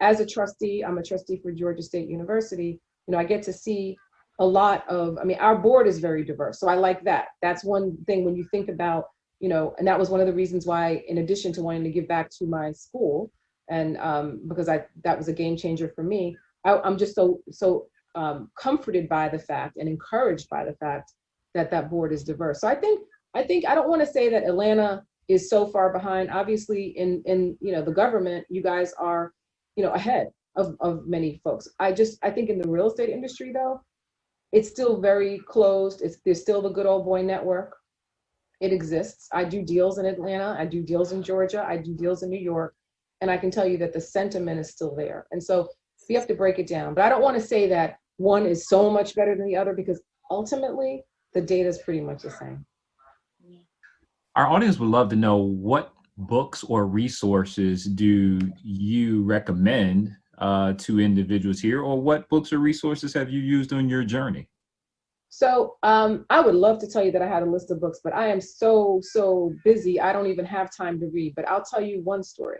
as a trustee, I'm a trustee for Georgia State University. I get to see a lot of, our board is very diverse. So I like that. That's one thing when you think about, and that was one of the reasons why, in addition to wanting to give back to my school, and because that was a game changer for me, I'm just so comforted by the fact and encouraged by the fact that board is diverse. So I think I don't want to say that Atlanta is so far behind. Obviously, in the government, you guys are ahead of many folks. I think in the real estate industry, though, it's still very closed. There's still the good old boy network. It exists. I do deals in Atlanta. I do deals in Georgia. I do deals in New York. And I can tell you that the sentiment is still there. And so we have to break it down. But I don't want to say that one is so much better than the other, because ultimately the data is pretty much the same. Our audience would love to know, what books or resources do you recommend to individuals here, or what books or resources have you used on your journey? So I would love to tell you that I had a list of books, but I am so busy. I don't even have time to read, but I'll tell you one story.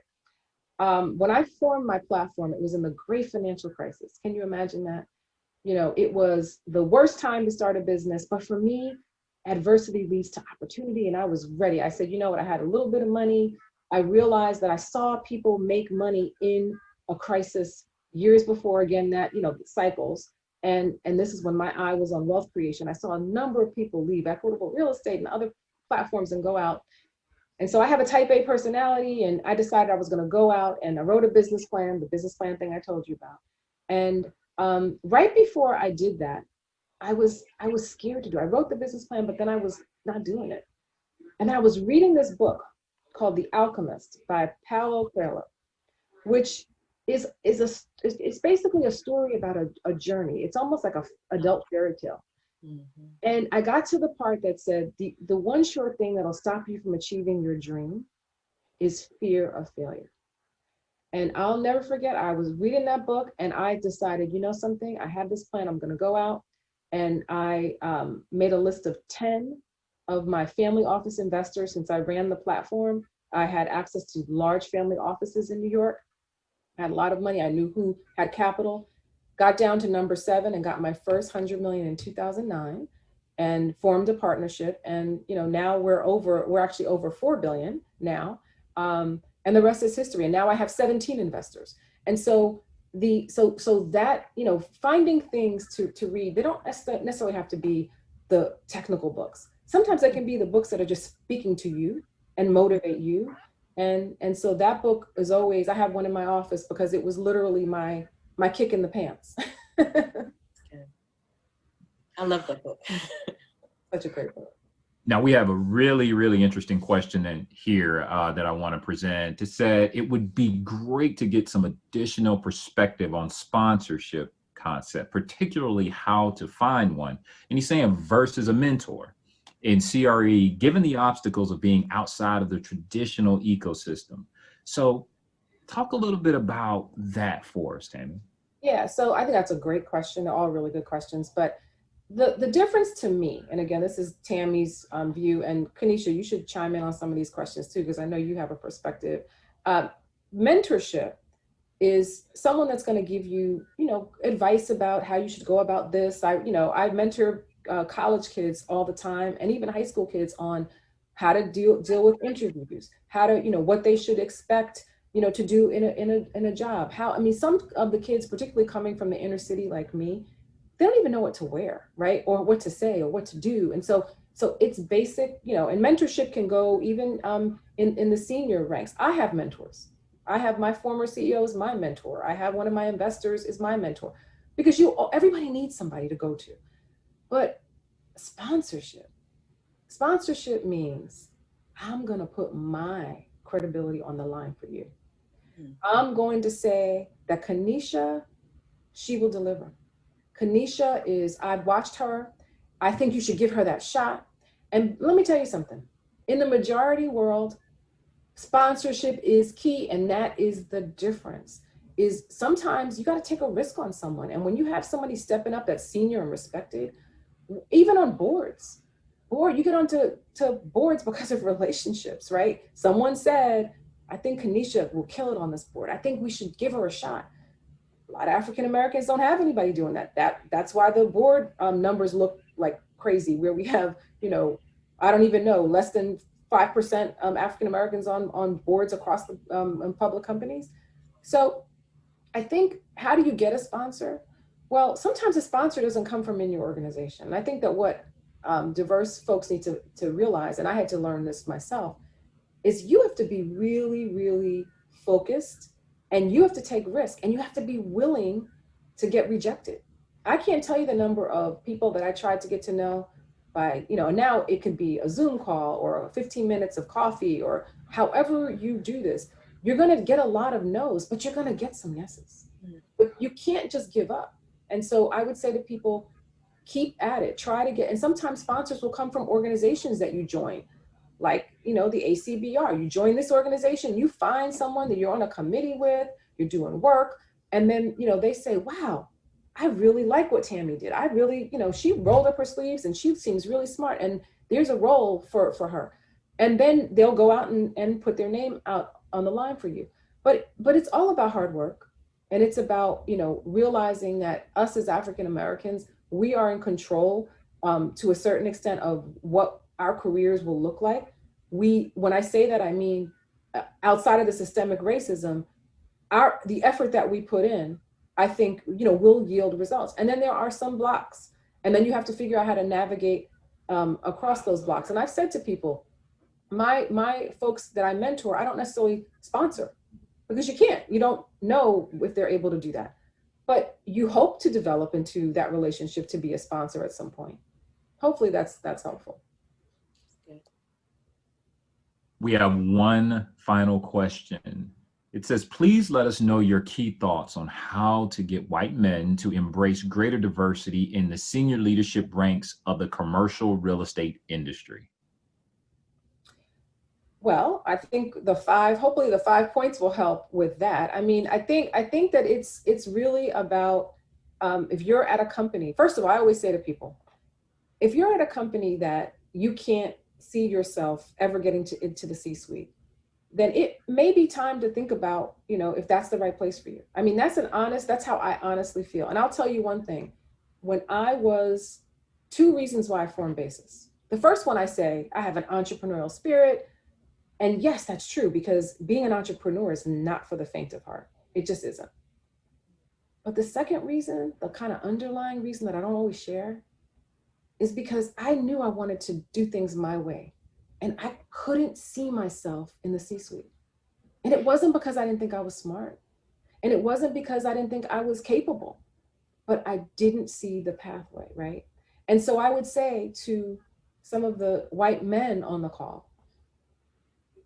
When I formed my platform, it was in the great financial crisis. Can you imagine that? It was the worst time to start a business, but for me, adversity leads to opportunity, and I was ready. I said, what, I had a little bit of money. I realized that I saw people make money in a crisis years before, again, that, cycles. And this is when my eye was on wealth creation. I saw a number of people leave Equitable Real Estate and other platforms and go out. And so I have a type A personality, and I decided I was going to go out, and I wrote a business plan, the business plan thing I told you about. And right before I did that, I was scared to do it. I wrote the business plan, but then I was not doing it. And I was reading this book called The Alchemist by Paulo Coelho, which is basically a story about a journey. It's almost like an adult fairy tale. Mm-hmm. And I got to the part that said, the one sure thing that'll stop you from achieving your dream is fear of failure. And I'll never forget, I was reading that book and I decided, you know something, I have this plan, I'm going to go out. And I made a list of 10 of my family office investors. Since I ran the platform, I had access to large family offices in New York. I had a lot of money. I knew who had capital. Got down to number 7 and got my first 100 million in 2009 and formed a partnership. And now we're actually over 4 billion now. And the rest is history. And now I have 17 investors. And so that, finding things to read, they don't necessarily have to be the technical books. Sometimes they can be the books that are just speaking to you and motivate you. And so that book is always, I have one in my office because it was literally my kick in the pants. I love that book. Such a great book. Now we have a really, really interesting question in here that I want to present. It said it would be great to get some additional perspective on sponsorship concept, particularly how to find one. And he's saying versus a mentor in CRE, given the obstacles of being outside of the traditional ecosystem. So talk a little bit about that for us, Tammy. Yeah, so I think that's a great question. They're all really good questions, but the difference to me, and again, this is Tammy's view, and Kenisha, you should chime in on some of these questions too, because I know you have a perspective. Mentorship is someone that's going to give you, advice about how you should go about this. I mentor college kids all the time, and even high school kids on how to deal with interviews, how to, what they should expect, to do in a job. Some of the kids, particularly coming from the inner city like me, they don't even know what to wear, right? Or what to say or what to do. And so it's basic, and mentorship can go even in the senior ranks. I have mentors. I have my former CEO is my mentor. I have one of my investors is my mentor, because everybody needs somebody to go to. But sponsorship means I'm going to put my credibility on the line for you. I'm going to say that Kenisha, she will deliver. Kenisha I've watched her. I think you should give her that shot. And let me tell you something. In the majority world, sponsorship is key. And that is the difference. Is sometimes you got to take a risk on someone. And when you have somebody stepping up that's senior and respected, even on boards, or you get onto boards because of relationships, right? Someone said, I think Kenisha will kill it on this board. I think we should give her a shot. A lot of African Americans don't have anybody doing that. That's why the board numbers look like crazy, where we have, I don't even know, less than 5% African Americans on boards across the public companies. So I think, how do you get a sponsor? Well, sometimes a sponsor doesn't come from in your organization. And I think that what diverse folks need to realize, and I had to learn this myself, is you have to be really, really focused, and you have to take risk, and you have to be willing to get rejected. I can't tell you the number of people that I tried to get to know by, now it could be a Zoom call or 15 minutes of coffee, or however you do this. You're going to get a lot of no's, but you're going to get some yeses. But you can't just give up. And so I would say to people, keep at it, try to get, and sometimes sponsors will come from organizations that you join, like, the ACBR. You join this organization, you find someone that you're on a committee with, you're doing work, and then, they say, wow, I really like what Tammy did. I really, she rolled up her sleeves and she seems really smart, and there's a role for her. And then they'll go out and put their name out on the line for you. But it's all about hard work. And it's about, realizing that us as African Americans, we are in control to a certain extent of what our careers will look like. When I say that, I mean, outside of the systemic racism, the effort that we put in, I think, will yield results. And then there are some blocks, and then you have to figure out how to navigate across those blocks. And I've said to people, my folks that I mentor, I don't necessarily sponsor, because you don't know if they're able to do that. But you hope to develop into that relationship to be a sponsor at some point. Hopefully that's helpful. We have one final question. It says, please let us know your key thoughts on how to get white men to embrace greater diversity in the senior leadership ranks of the commercial real estate industry. Well, I think hopefully the 5 points will help with that. I mean, I think that it's really about, if you're at a company, first of all, I always say to people, if you're at a company that you can't see yourself ever getting into the C-suite, then it may be time to think about, if that's the right place for you. I mean, that's how I honestly feel. And I'll tell you one thing, two reasons why I formed Basis. The first one, I say, I have an entrepreneurial spirit. And yes, that's true, because being an entrepreneur is not for the faint of heart. It just isn't. But the second reason, the kind of underlying reason that I don't always share, is because I knew I wanted to do things my way. And I couldn't see myself in the C-suite. And it wasn't because I didn't think I was smart. And it wasn't because I didn't think I was capable. But I didn't see the pathway, right? And so I would say to some of the white men on the call,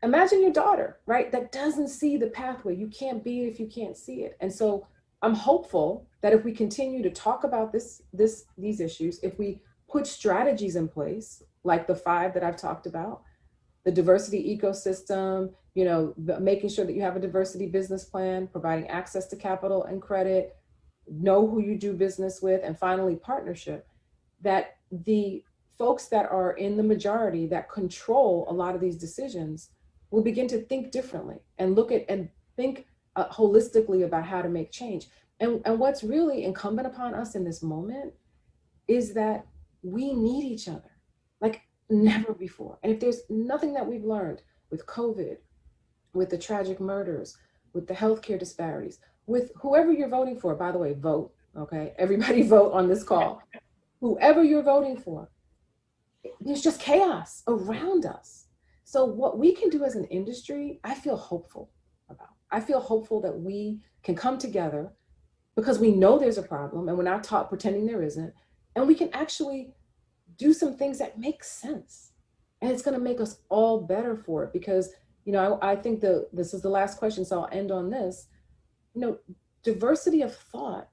imagine your daughter, right, that doesn't see the pathway. You can't be it if you can't see it. And so I'm hopeful that if we continue to talk about these issues, if we put strategies in place, like the 5 that I've talked about, the diversity ecosystem, making sure that you have a diversity business plan, providing access to capital and credit, know who you do business with, and finally partnership, that the folks that are in the majority that control a lot of these decisions will begin to think differently and look at and think holistically about how to make change. And what's really incumbent upon us in this moment is that we need each other like never before. And if there's nothing that we've learned with COVID, with the tragic murders, with the healthcare disparities, with whoever you're voting for, by the way, vote, okay? Everybody vote on this call. Whoever you're voting for, there's just chaos around us. So what we can do as an industry, I feel hopeful about. I feel hopeful that we can come together because we know there's a problem and we're not taught pretending there isn't. And we can actually do some things that make sense. And it's going to make us all better for it because, I think this is the last question, so I'll end on this. Diversity of thought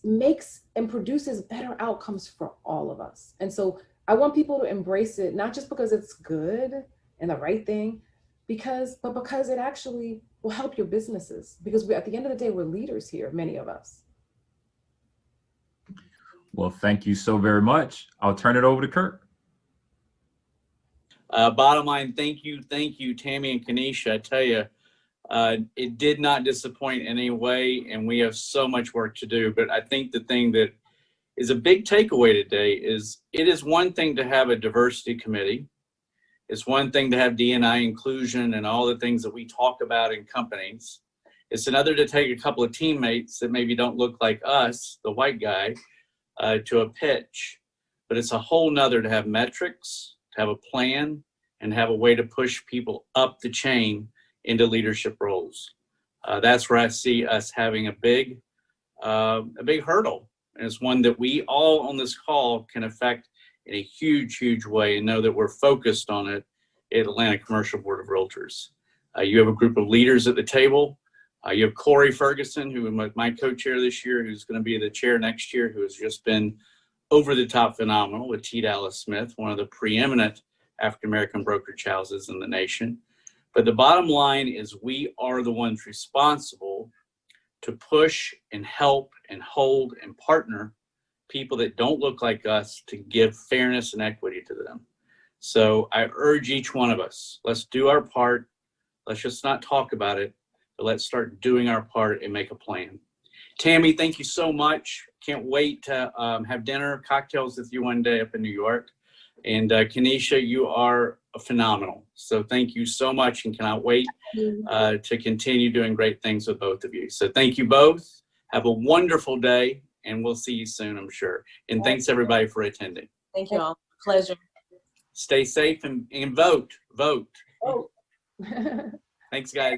makes and produces better outcomes for all of us. And so I want people to embrace it, not just because it's good and the right thing, but because it actually will help your businesses. Because at the end of the day, we're leaders here, many of us. Well, thank you so very much. I'll turn it over to Kurt. Bottom line, thank you, Tammy and Kenisha. I tell you, it did not disappoint in any way, and we have so much work to do. But I think the thing that is a big takeaway today is it is one thing to have a diversity committee. It's one thing to have D&I inclusion and all the things that we talk about in companies. It's another to take a couple of teammates that maybe don't look like us, the white guy, to a pitch. But it's a whole nother to have metrics, to have a plan, and have a way to push people up the chain into leadership roles. That's where I see us having a big hurdle. And it's one that we all on this call can affect in a huge, huge way and know that we're focused on it at Atlanta Commercial Board of Realtors. You have a group of leaders at the table. You have Corey Ferguson, who is my co-chair this year, who's going to be the chair next year, who has just been over the top phenomenal with T. Dallas Smith, one of the preeminent African-American brokerage houses in the nation. But the bottom line is we are the ones responsible to push and help and hold and partner people that don't look like us to give fairness and equity to them. So I urge each one of us, let's do our part. Let's just not talk about it, but let's start doing our part and make a plan. Tammy, thank you so much. Can't wait to have dinner, cocktails with you one day up in New York. And Kenisha, you are phenomenal. So thank you so much and cannot wait to continue doing great things with both of you. So thank you both. Have a wonderful day and we'll see you soon, I'm sure. And thanks everybody for attending. Thank you all. Pleasure. Stay safe and vote. Oh. Thanks, guys.